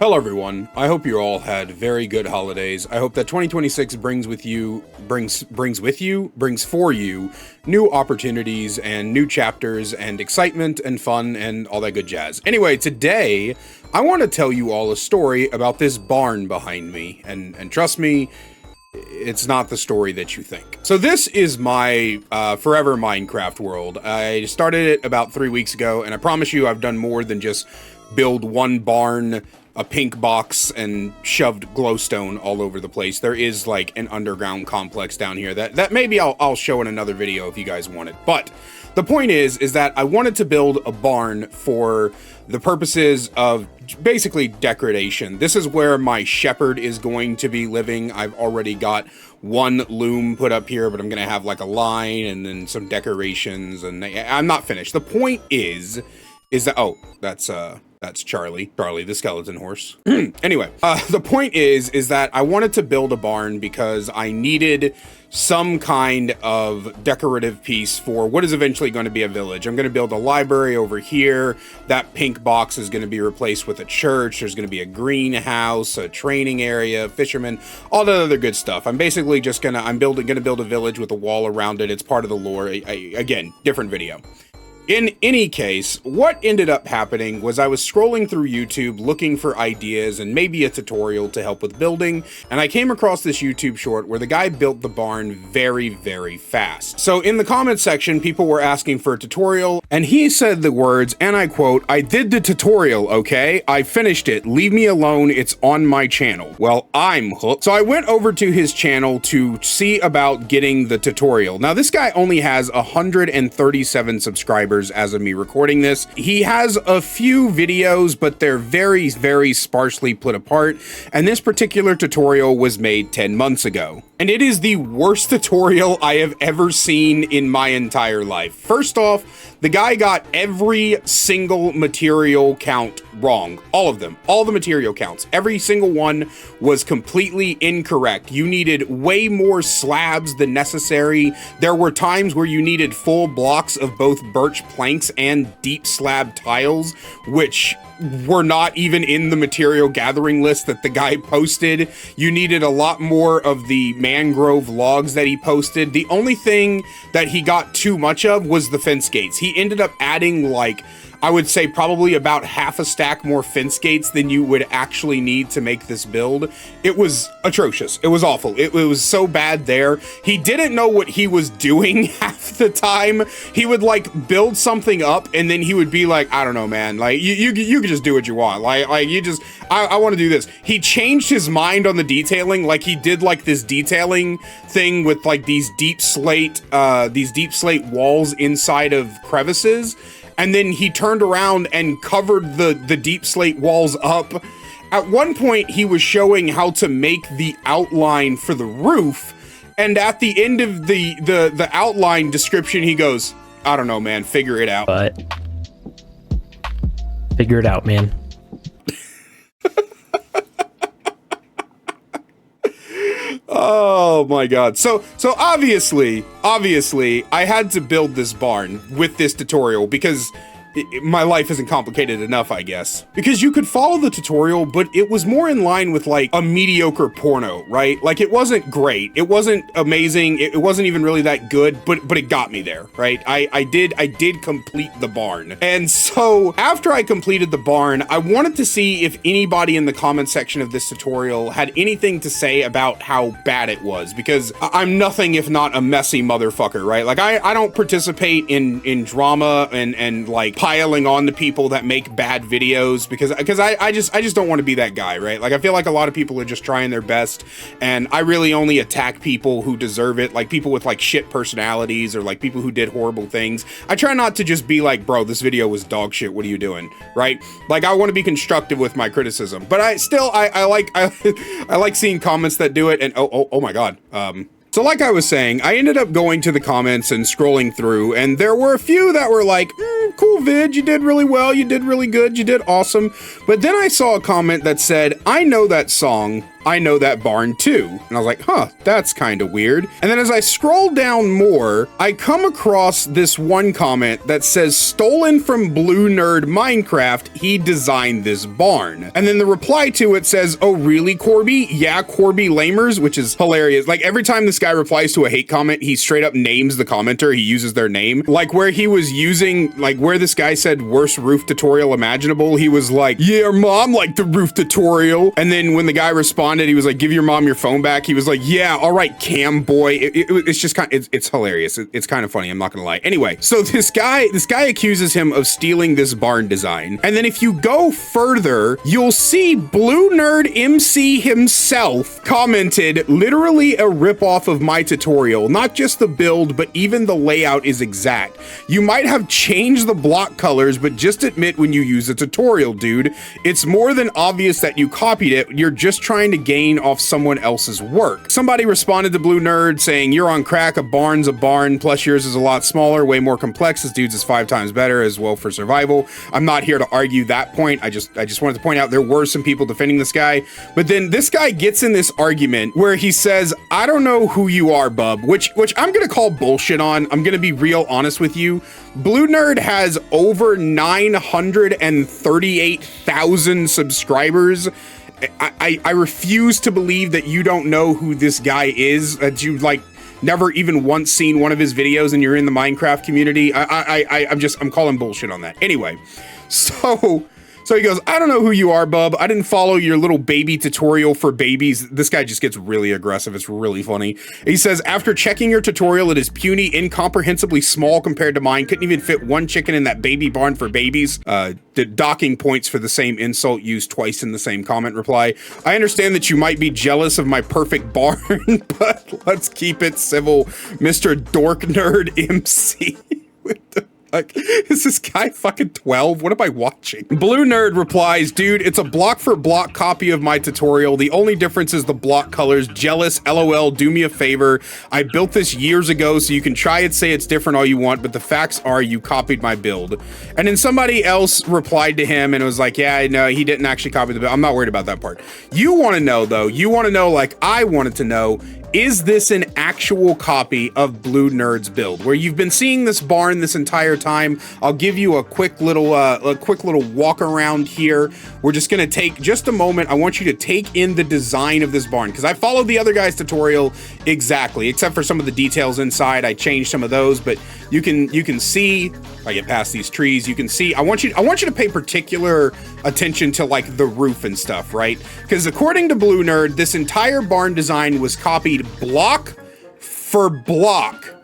Hello everyone. I hope you all had very good holidays. I hope that 2026 brings for you new opportunities and new chapters and excitement and fun and all that good jazz. Anyway, today I want to tell you all a story about this barn behind me, and trust me, it's not the story that you think. So this is my forever Minecraft world. I started it about 3 weeks ago, and I promise you I've done more than just build one barn, a pink box, and shoved glowstone all over the place. There is like an underground complex down here that maybe I'll show in another video if you guys want it. But the point is that I wanted to build a barn for the purposes of basically decoration. This is where my shepherd is going to be living. I've already got one loom put up here, but I'm gonna have like a line and then some decorations, and I'm not finished. The point is that, oh, that's Charlie, the skeleton horse. Anyway, the point is that I wanted to build a barn because I needed some kind of decorative piece for what is eventually going to be a village. I'm going to build a library over here. That pink box is going to be replaced with a church. There's going to be a greenhouse, a training area, fishermen, all that other good stuff. I'm basically just going to build a village with a wall around it. It's part of the lore. Again, different video. In any case, what ended up happening was I was scrolling through YouTube looking for ideas and maybe a tutorial to help with building, and I came across this YouTube short where the guy built the barn very, very fast. So in the comment section, people were asking for a tutorial, and he said the words, and I quote, "I did the tutorial, okay? I finished it. Leave me alone. It's on my channel." Well, I'm hooked. So I went over to his channel to see about getting the tutorial. Now, this guy only has 137 subscribers as of me recording this. He has a few videos, but they're very, very sparsely put apart, and this particular tutorial was made 10 months ago. And it is the worst tutorial I have ever seen in my entire life. First off, the guy got every single material count wrong. All of them. All the material counts. Every single one was completely incorrect. You needed way more slabs than necessary. There were times where you needed full blocks of both birch planks and deep slab tiles, which were not even in the material gathering list that the guy posted. You needed a lot more of the mangrove logs that he posted. The only thing that he got too much of was the fence gates. He ended up adding, like, I would say probably about half a stack more fence gates than you would actually need to make this build. It was atrocious. It was awful. It was so bad there. He didn't know what he was doing half the time. He would like build something up and then he would be like, I don't know, man. Like you can just do what you want. Like you just, I want to do this. He changed his mind on the detailing. Like he did like this detailing thing with like these deep slate walls inside of crevices. And then he turned around and covered the deep slate walls up. At one point, he was showing how to make the outline for the roof. And at the end of the outline description, he goes, I don't know, man, figure it out. But figure it out, man. Oh my god. So obviously I had to build this barn with this tutorial because my life isn't complicated enough, I guess. Because you could follow the tutorial, but it was more in line with like a mediocre porno, right? Like it wasn't great. It wasn't amazing. It wasn't even really that good, but it got me there, right? I did complete the barn. And so after I completed the barn, I wanted to see if anybody in the comment section of this tutorial had anything to say about how bad it was, because I'm nothing if not a messy motherfucker, right? Like I don't participate in drama and like piling on to people that make bad videos because I just don't want to be that guy, right? Like I feel like a lot of people are just trying their best, and I really only attack people who deserve it, like people with like shit personalities or like people who did horrible things. I try not to just be like, bro, this video was dog shit, what are you doing, right? Like I want to be constructive with my criticism, but I like seeing comments that do it, and oh my god. So like I was saying, I ended up going to the comments and scrolling through, and there were a few that were like, cool vid, you did really well, you did really good, you did awesome. But then I saw a comment that said, I know that song, I know that barn too. And I was like, huh, that's kind of weird. And then as I scroll down more, I come across this one comment that says, stolen from Blue Nerd Minecraft, he designed this barn. And then the reply to it says, oh really, Corby? Yeah, Corby Lamers, which is hilarious. Like every time this guy replies to a hate comment, he straight up names the commenter, he uses their name. Like where he was using, like where this guy said worst roof tutorial imaginable, he was like, yeah, mom liked the roof tutorial. And then when the guy responded, he was like, give your mom your phone back. He was like, yeah, all right, cam boy. It's just kind of, it's hilarious. It's kind of funny. I'm not gonna lie. Anyway, so this guy accuses him of stealing this barn design. And then if you go further, you'll see Blue Nerd MC himself commented, literally a ripoff of my tutorial. Not just the build, but even the layout is exact. You might have changed the block colors, but just admit when you use a tutorial, dude. It's more than obvious that you copied it. You're just trying to gain off someone else's work. Somebody responded to Blue Nerd saying, you're on crack, a barn's a barn, plus yours is a lot smaller, way more complex. This dude's is 5 times better as well for survival. I'm not here to argue that point. I just wanted to point out there were some people defending this guy. But then this guy gets in this argument where he says, I don't know who you are, bub, which I'm gonna call bullshit on. I'm gonna be real honest with you. Blue Nerd has over 938,000 subscribers. I refuse to believe that you don't know who this guy is, that you like never even once seen one of his videos and you're in the Minecraft community. I'm calling bullshit on that. Anyway, so he goes, I don't know who you are, bub. I didn't follow your little baby tutorial for babies. This guy just gets really aggressive. It's really funny. He says, after checking your tutorial, it is puny, incomprehensibly small compared to mine. Couldn't even fit one chicken in that baby barn for babies. The docking points for the same insult used twice in the same comment reply. I understand that you might be jealous of my perfect barn, but let's keep it civil, Mr. Dork Nerd MC. Like, is this guy fucking 12? What am I watching? Blue Nerd replies, dude, it's a block for block copy of my tutorial. The only difference is the block colors. Jealous, LOL, do me a favor. I built this years ago, so you can try and say it's different all you want, but the facts are you copied my build. And then somebody else replied to him and it was like, yeah, no, he didn't actually copy the build. I'm not worried about that part. You want to know, though, like I wanted to know, is this an actual copy of Blue Nerd's build? Where you've been seeing this barn this entire time. I'll give you a quick little walk around here. We're just gonna take just a moment. I want you to take in the design of this barn because I followed the other guy's tutorial exactly, except for some of the details inside. I changed some of those, but you can see. If I get past these trees, you can see. I want you to pay particular attention to like the roof and stuff, right? Because according to Blue Nerd, this entire barn design was copied block for block,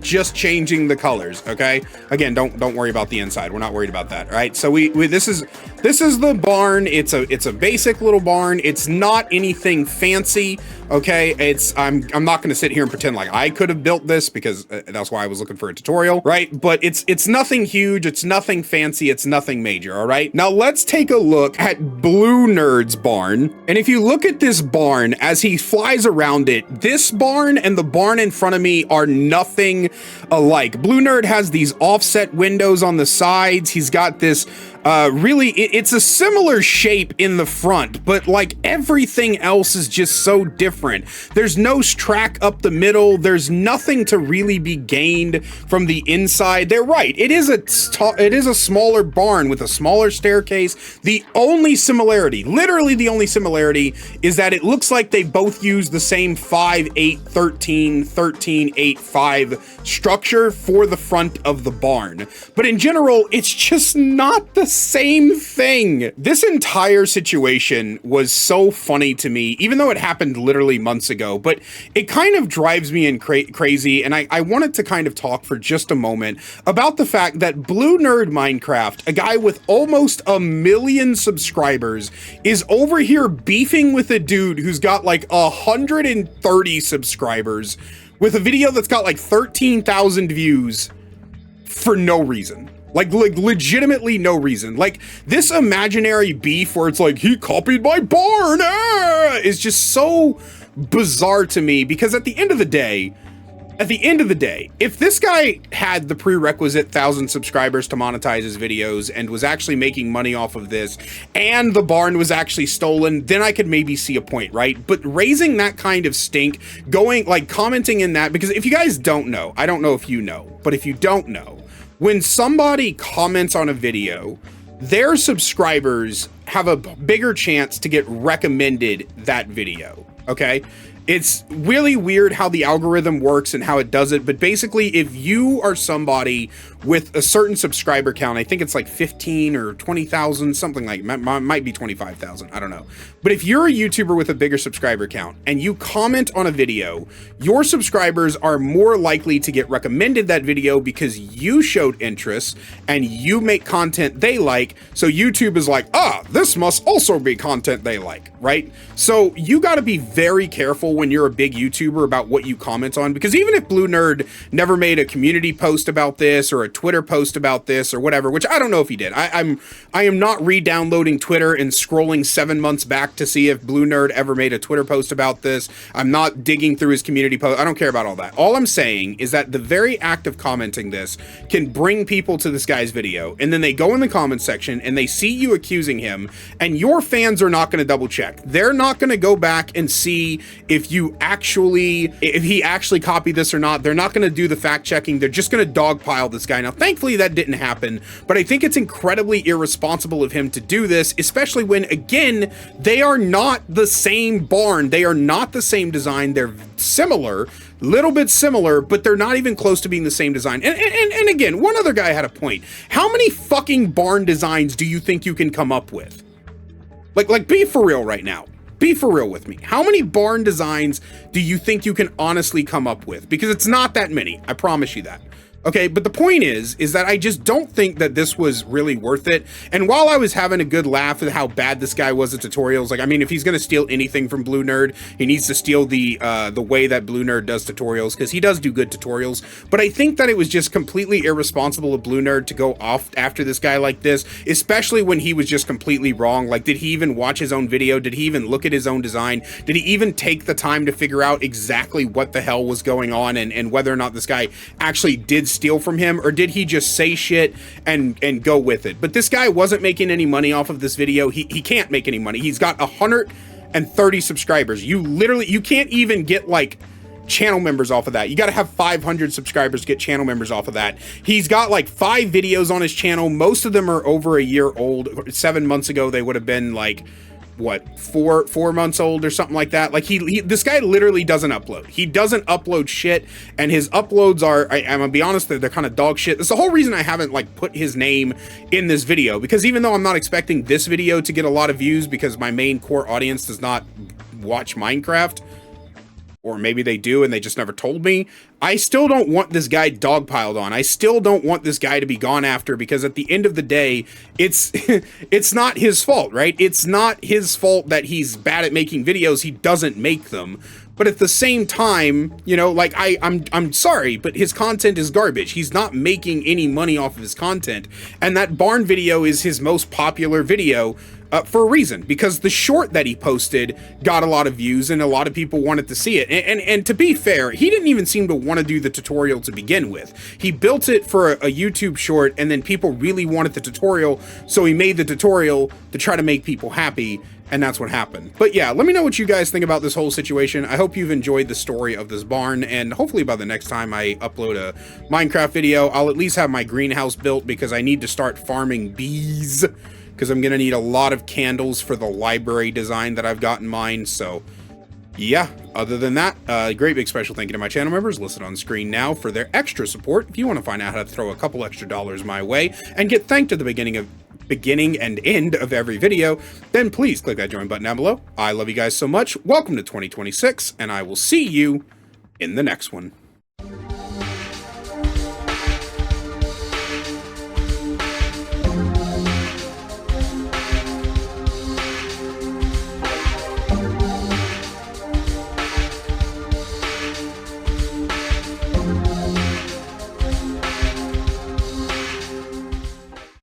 just changing the colors. Okay, again, don't worry about the inside. We're not worried about that. All right, so this is the barn. It's a basic little barn. It's not anything fancy. Okay, I'm not going to sit here and pretend like I could have built this because that's why I was looking for a tutorial, right? But it's nothing huge. It's nothing fancy. It's nothing major. All right, now let's take a look at Blue Nerd's barn. And if you look at this barn as he flies around it, this barn and the barn in front of me are nothing alike. Blue Nerd has these offset windows on the sides. He's got this it's a similar shape in the front, but like everything else is just so different. There's no track up the middle. There's nothing to really be gained from the inside. They're right. It is a smaller barn with a smaller staircase. The only similarity, literally the only similarity, is that it looks like they both use the same 5, 8, 13, 13, 8, 5 structure for the front of the barn. But in general, it's just not the same thing. This entire situation was so funny to me, even though it happened literally months ago, but it kind of drives me crazy. And I wanted to kind of talk for just a moment about the fact that Blue Nerd Minecraft, a guy with almost 1 million subscribers, is over here beefing with a dude who's got like 130 subscribers with a video that's got like 13,000 views for no reason. Like legitimately no reason. Like this imaginary beef where it's like, he copied my barn, is just so bizarre to me because at the end of the day, At the end of the day, if this guy had the prerequisite 1,000 subscribers to monetize his videos and was actually making money off of this, and the barn was actually stolen, then I could maybe see a point, right? But raising that kind of stink, going, like, commenting in that, because if you guys don't know, I don't know if you know, but if you don't know, when somebody comments on a video, their subscribers have a bigger chance to get recommended that video, okay? It's really weird how the algorithm works and how it does it, but basically, if you are somebody with a certain subscriber count, I think it's like 15 or 20,000, something like, might be 25,000, I don't know. But if you're a YouTuber with a bigger subscriber count and you comment on a video, your subscribers are more likely to get recommended that video because you showed interest and you make content they like. So YouTube is like, this must also be content they like, right? So you got to be very careful when you're a big YouTuber about what you comment on, because even if Blue Nerd never made a community post about this or a Twitter post about this or whatever, which I don't know if he did. I am not re-downloading Twitter and scrolling 7 months back to see if Blue Nerd ever made a Twitter post about this. I'm not digging through his community post. I don't care about all that. All I'm saying is that the very act of commenting this can bring people to this guy's video, and then they go in the comment section and they see you accusing him, and your fans are not going to double check. They're not going to go back and see if he actually copied this or not. They're not going to do the fact checking. They're just going to dogpile this guy. Now, thankfully that didn't happen, but I think it's incredibly irresponsible of him to do this, especially when, again, they are not the same barn. They are not the same design. They're similar, little bit similar, but they're not even close to being the same design. And again, one other guy had a point. How many fucking barn designs do you think you can come up with? Like be for real right now. Be for real with me. How many barn designs do you think you can honestly come up with? Because it's not that many. I promise you that. Okay, but the point is that I just don't think that this was really worth it. And while I was having a good laugh at how bad this guy was at tutorials, like, I mean, if he's going to steal anything from Blue Nerd, he needs to steal the way that Blue Nerd does tutorials, because he does do good tutorials. But I think that it was just completely irresponsible of Blue Nerd to go off after this guy like this, especially when he was just completely wrong. Like, did he even watch his own video? Did he even look at his own design? Did he even take the time to figure out exactly what the hell was going on and whether or not this guy actually did steal from him, or did he just say shit and go with it? But this guy wasn't making any money off of this video. He can't make any money. He's got 130 subscribers. You can't even get like channel members off of that. You got to have 500 subscribers to get channel members off of that. He's got like 5 videos on his channel. Most of them are over a year old. 7 months ago they would have been like, what, 4 months old or something like that. Like this guy literally doesn't upload. He doesn't upload shit, and his uploads are, I'm gonna be honest, they're kind of dog shit. That's the whole reason I haven't like put his name in this video, because even though I'm not expecting this video to get a lot of views because my main core audience does not watch Minecraft, or maybe they do and they just never told me, I still don't want this guy dogpiled on. I still don't want this guy to be gone after, because at the end of the day, it's it's not his fault, right? It's not his fault that he's bad at making videos. He doesn't make them. But at the same time, you know, like I'm sorry, but his content is garbage. He's not making any money off of his content. And that barn video is his most popular video for a reason, because the short that he posted got a lot of views and a lot of people wanted to see it. And to be fair, he didn't even seem to want to do the tutorial to begin with. He built it for a YouTube short, and then people really wanted the tutorial, so he made the tutorial to try to make people happy. And that's what happened. But yeah, let me know what you guys think about this whole situation. I hope you've enjoyed the story of this barn, and hopefully by the next time I upload a Minecraft video, I'll at least have my greenhouse built, because I need to start farming bees, because I'm gonna need a lot of candles for the library design that I've got in mind. So yeah, other than that, great big special thank you to my channel members listed on screen now for their extra support. If you want to find out how to throw a couple extra dollars my way and get thanked at the beginning and end of every video, then please click that join button down below. I love you guys so much. Welcome to 2026, and I will see you in the next one.